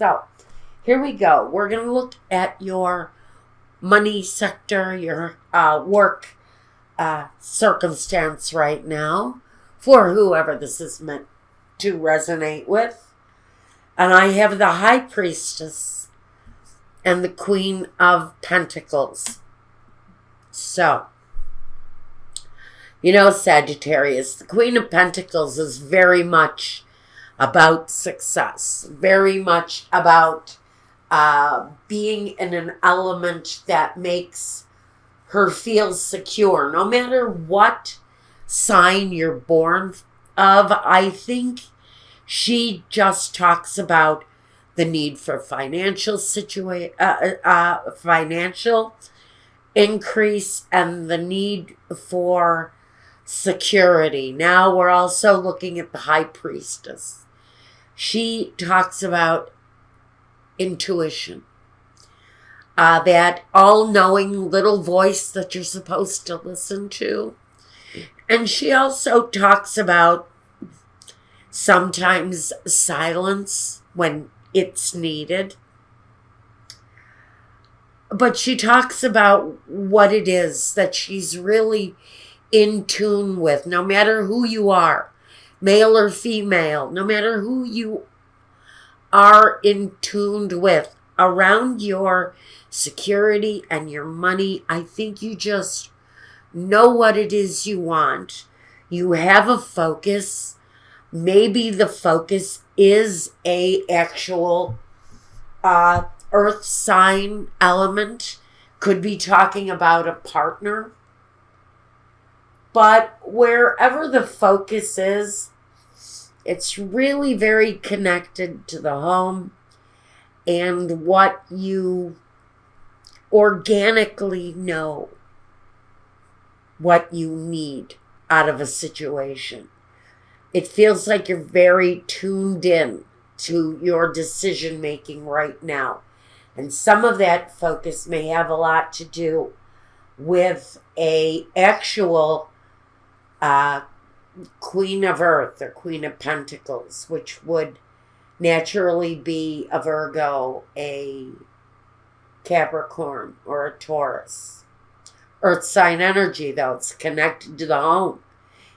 So here we go. We're going to look at your money sector, your work circumstance right now for whoever this is meant to resonate with. And I have the High Priestess and the Queen of Pentacles. So, you know, Sagittarius, the Queen of Pentacles is very much about success, very much about being in an element that makes her feel secure. No matter what sign you're born of, I think she just talks about the need for financial increase and the need for security. Now we're also looking at the High Priestess. She talks about intuition, that all-knowing little voice that you're supposed to listen to. And she also talks about sometimes silence when it's needed. But she talks about what it is that she's really in tune with, no matter who you are, male or female, no matter who you are in tuned with around your security and your money. I think you just know what it is you want. You have a focus. Maybe the focus is a actual earth sign element. Could be talking about a partner. But wherever the focus is, it's really very connected to the home and what you organically know what you need out of a situation. It feels like you're very tuned in to your decision making right now. And some of that focus may have a lot to do with a actual Queen of Earth or Queen of Pentacles, which would naturally be a Virgo, a Capricorn, or a Taurus. Earth sign energy, though, it's connected to the home.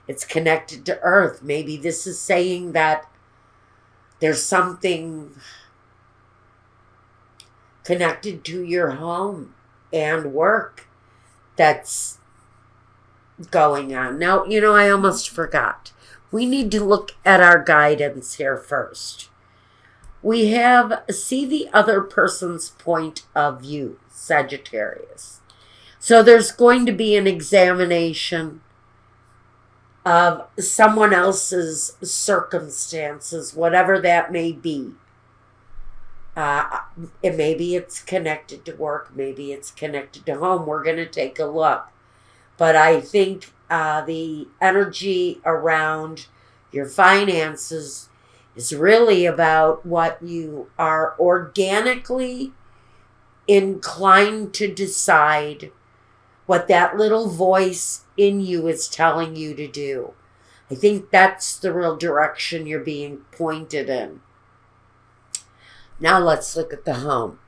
It's connected to Earth. Maybe this is saying that there's something connected to your home and work that's going on. Now, you know, I almost forgot. We need to look at our guidance here first. We have see the other person's point of view, Sagittarius. So there's going to be an examination of someone else's circumstances, whatever that may be. Maybe it's connected to work. Maybe it's connected to home. We're going to take a look. But I think the energy around your finances is really about what you are organically inclined to decide, what that little voice in you is telling you to do. I think that's the real direction you're being pointed in. Now let's look at the home.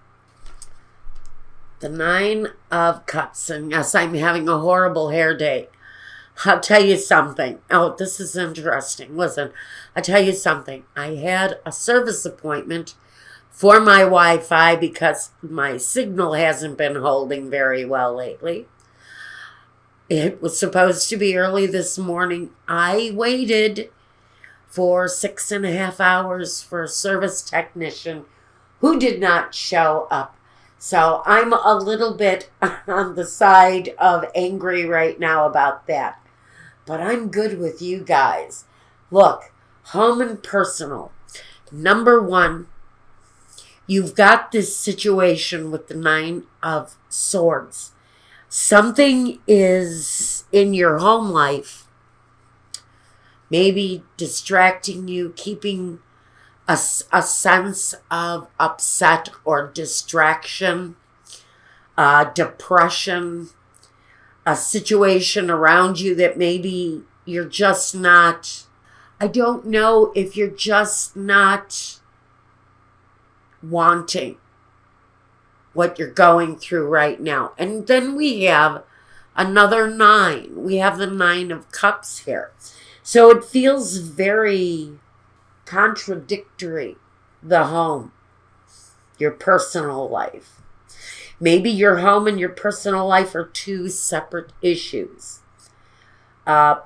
The 9 of Cups, and yes, I'm having a horrible hair day. I'll tell you something. Oh, this is interesting. Listen, I'll tell you something. I had a service appointment for my Wi-Fi because my signal hasn't been holding very well lately. It was supposed to be early this morning. I waited for 6.5 hours for a service technician who did not show up. So I'm a little bit on the side of angry right now about that. But I'm good with you guys. Look, home and personal. Number 1, you've got this situation with the 9 of Swords. Something is in your home life, maybe distracting you, keeping a sense of upset or distraction, depression, a situation around you that maybe you're just not, I don't know if you're just not wanting what you're going through right now. And then we have another 9. We have the 9 of Cups here. So it feels very contradictory, the home, your personal life. Maybe your home and your personal life are 2 separate issues.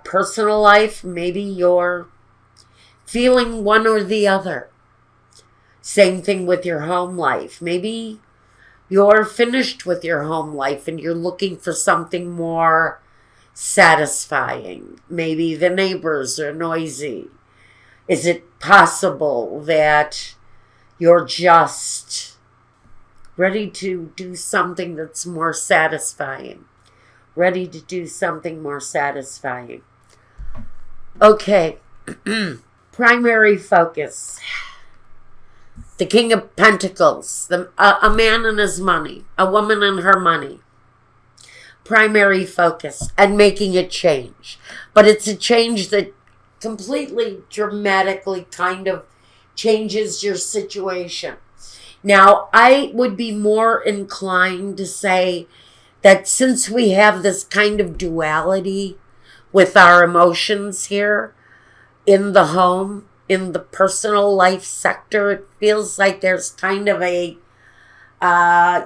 Personal life, maybe you're feeling one or the other. Same thing with your home life. Maybe you're finished with your home life and you're looking for something more satisfying. Maybe the neighbors are noisy. Is it possible that you're just ready to do something that's more satisfying? Ready to do something more satisfying. Okay. Primary focus. The King of Pentacles. A man and his money. A woman and her money. Primary focus. And making a change. But it's a change that completely, dramatically kind of changes your situation. Now, I would be more inclined to say that since we have this kind of duality with our emotions here in the home, in the personal life sector, it feels like there's kind of a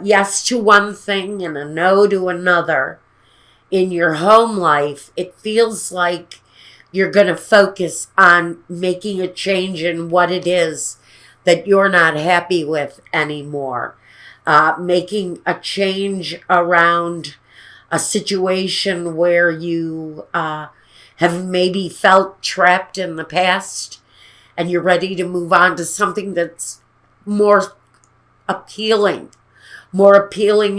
yes to one thing and a no to another. In your home life, it feels like you're going to focus on making a change in what it is that you're not happy with anymore. Making a change around a situation where you have maybe felt trapped in the past and you're ready to move on to something that's more appealing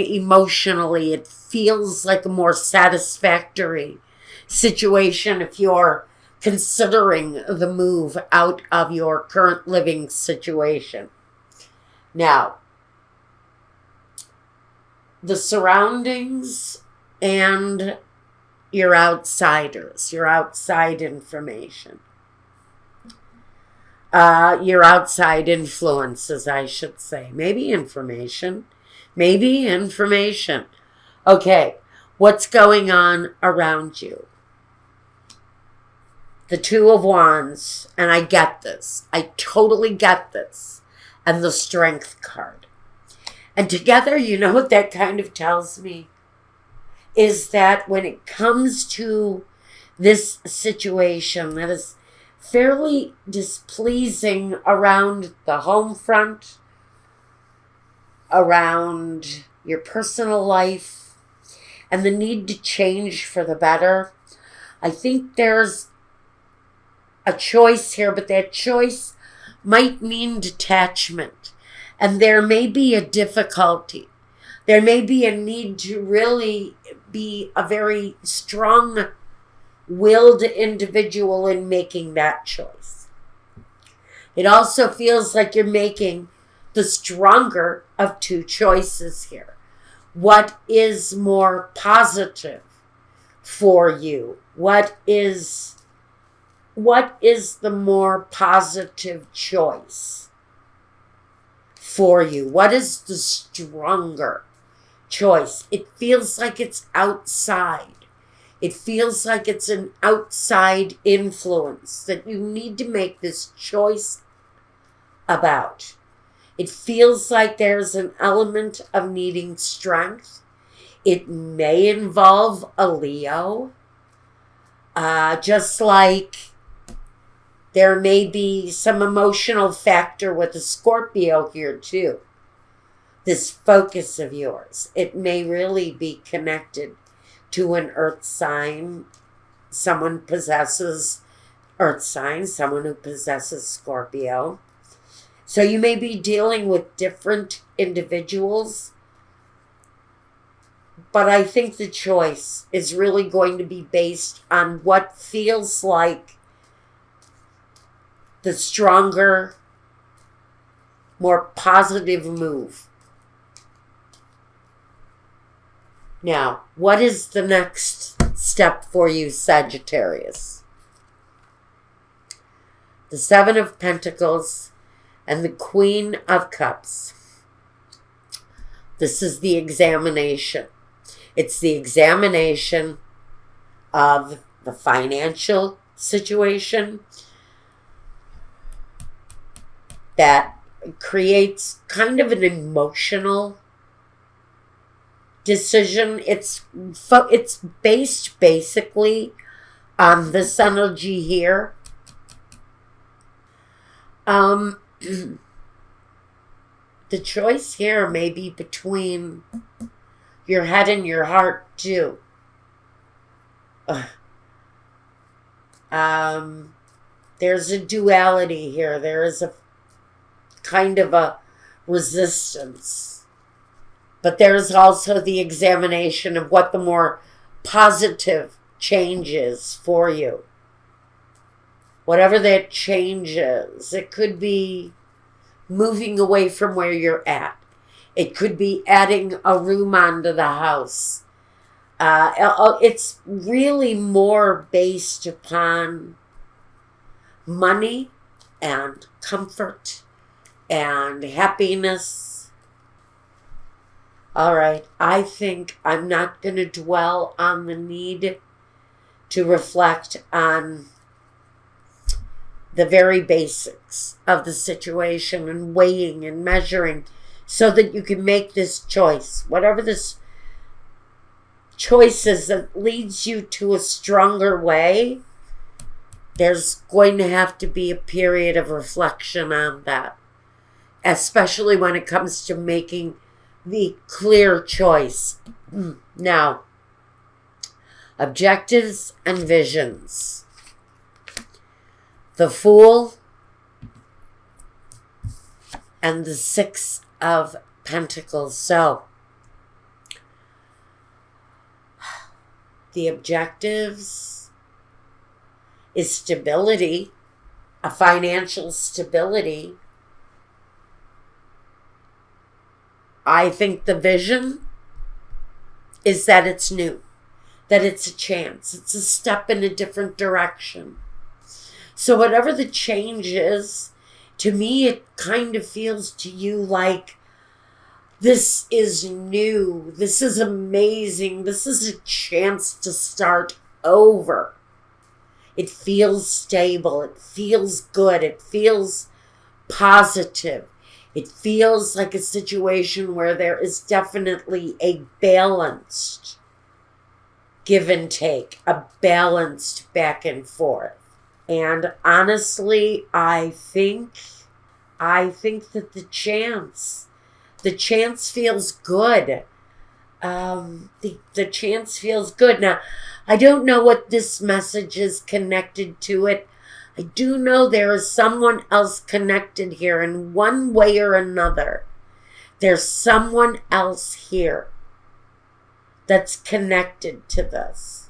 emotionally. It feels like a more satisfactory situation if you're considering the move out of your current living situation. Now, the surroundings and your outsiders, your outside information, your outside influences, I should say. Maybe information. Okay, what's going on around you? The 2 of Wands, and I get this. I totally get this. And the Strength card. And together, you know what that kind of tells me? Is that when it comes to this situation that is fairly displeasing around the home front, around your personal life, and the need to change for the better, I think there's a choice here, but that choice might mean detachment. And there may be a difficulty. There may be a need to really be a very strong-willed individual in making that choice. It also feels like you're making the stronger of 2 choices here. What is more positive for you? What is the more positive choice for you? What is the stronger choice? It feels like it's outside. It feels like it's an outside influence that you need to make this choice about. It feels like there's an element of needing strength. It may involve a Leo, just like there may be some emotional factor with a Scorpio here too. This focus of yours, it may really be connected to an earth sign. Someone possesses earth sign, someone who possesses Scorpio. So you may be dealing with different individuals, but I think the choice is really going to be based on what feels like the stronger, more positive move. Now, what is the next step for you, Sagittarius? The 7 of Pentacles and the Queen of Cups. This is the examination. It's the examination of the financial situation that creates kind of an emotional decision. It's based basically on this energy here. The choice here may be between your head and your heart too. There's a duality here. There is a kind of a resistance. But there's also the examination of what the more positive change is for you. Whatever that change is, it could be moving away from where you're at. It could be adding a room onto the house. It's really more based upon money and comfort and happiness. All right, I think I'm not going to dwell on the need to reflect on the very basics of the situation and weighing and measuring so that you can make this choice. Whatever this choice is that leads you to a stronger way, there's going to have to be a period of reflection on that, especially when it comes to making the clear choice. Now, objectives and visions. The Fool and the Six of Pentacles. So, the objectives is stability, a financial stability. I think the vision is that it's new, that it's a chance, it's a step in a different direction. So whatever the change is, to me it kind of feels to you like this is new, this is amazing, this is a chance to start over. It feels stable, it feels good, it feels positive. It feels like a situation where there is definitely a balanced give and take, a balanced back and forth. And honestly, I think that the chance feels good. The chance feels good. Now, I don't know what this message is connected to it. I do know there is someone else connected here in one way or another. There's someone else here that's connected to this.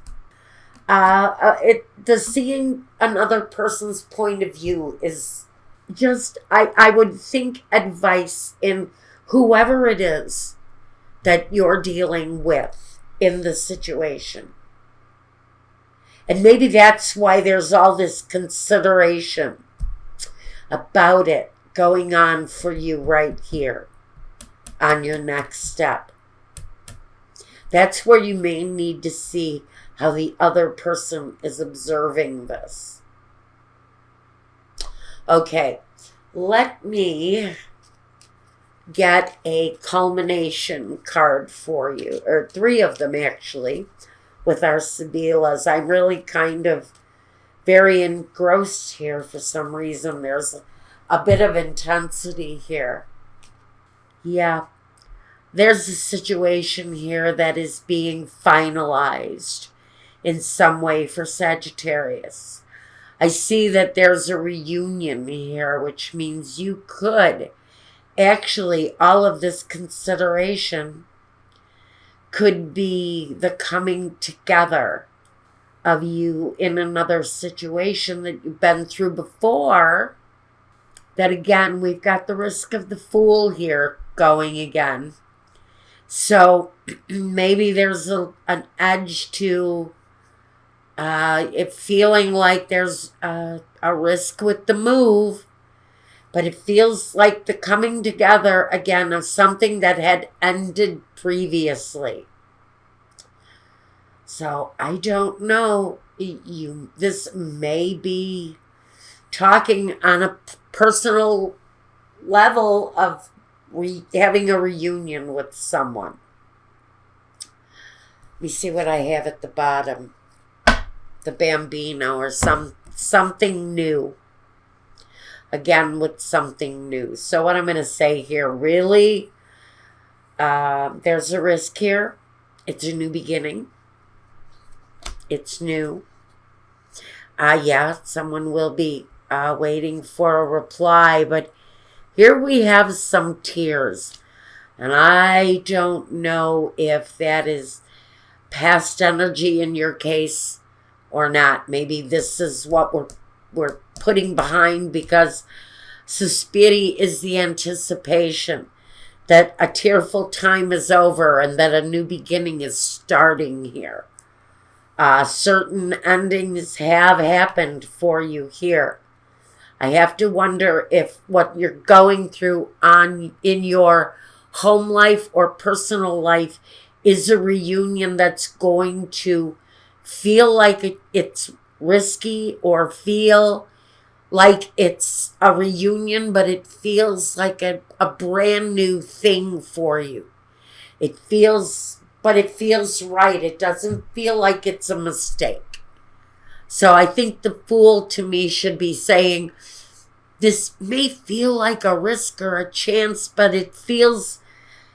The seeing another person's point of view is just, I would think advice in whoever it is that you're dealing with in the situation. And maybe that's why there's all this consideration about it going on for you right here on your next step. That's where you may need to see how the other person is observing this. Okay, let me get a culmination card for you, or 3 of them actually, with our Sibilas. I'm really kind of very engrossed here for some reason. There's a bit of intensity here. Yeah, there's a situation here that is being finalized in some way for Sagittarius. I see that there's a reunion here, which means you could actually, all of this consideration could be the coming together of you in another situation that you've been through before. That again, we've got the risk of the Fool here going again. So maybe there's an edge to it feeling like there's a risk with the move. But it feels like the coming together again of something that had ended previously. So I don't know. This may be talking on a personal level of having a reunion with someone. Let me see what I have at the bottom. The Bambino or something new. Again, with something new. So what I'm going to say here, really, there's a risk here. It's a new beginning. It's new. Yeah, someone will be waiting for a reply, but here we have some tears. And I don't know if that is past energy in your case or not. Maybe this is what we're putting behind, because Suspiri is the anticipation that a tearful time is over and that a new beginning is starting here. Certain endings have happened for you here. I have to wonder if what you're going through in your home life or personal life is a reunion that's going to feel like it's risky, or feel like it's a reunion, but it feels like a brand new thing for you. It feels right. It doesn't feel like it's a mistake. So I think the Fool to me should be saying, this may feel like a risk or a chance, but it feels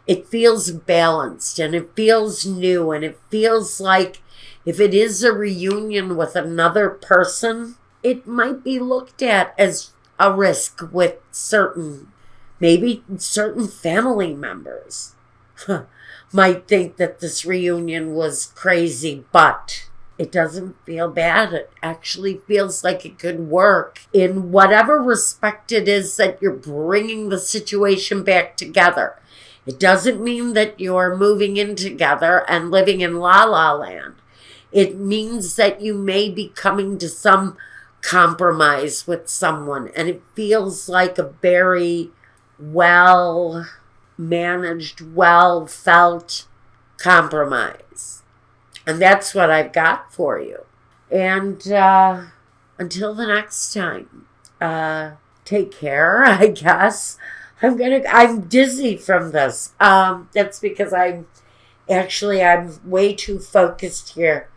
balanced, and it feels new, and it feels like if it is a reunion with another person, it might be looked at as a risk with maybe certain family members. Might think that this reunion was crazy, but it doesn't feel bad. It actually feels like it could work in whatever respect it is that you're bringing the situation back together. It doesn't mean that you're moving in together and living in La La Land. It means that you may be coming to some compromise with someone, and it feels like a very well managed, well felt compromise. And that's what I've got for you. And until the next time, take care, I guess. I'm dizzy from this. That's because I'm way too focused here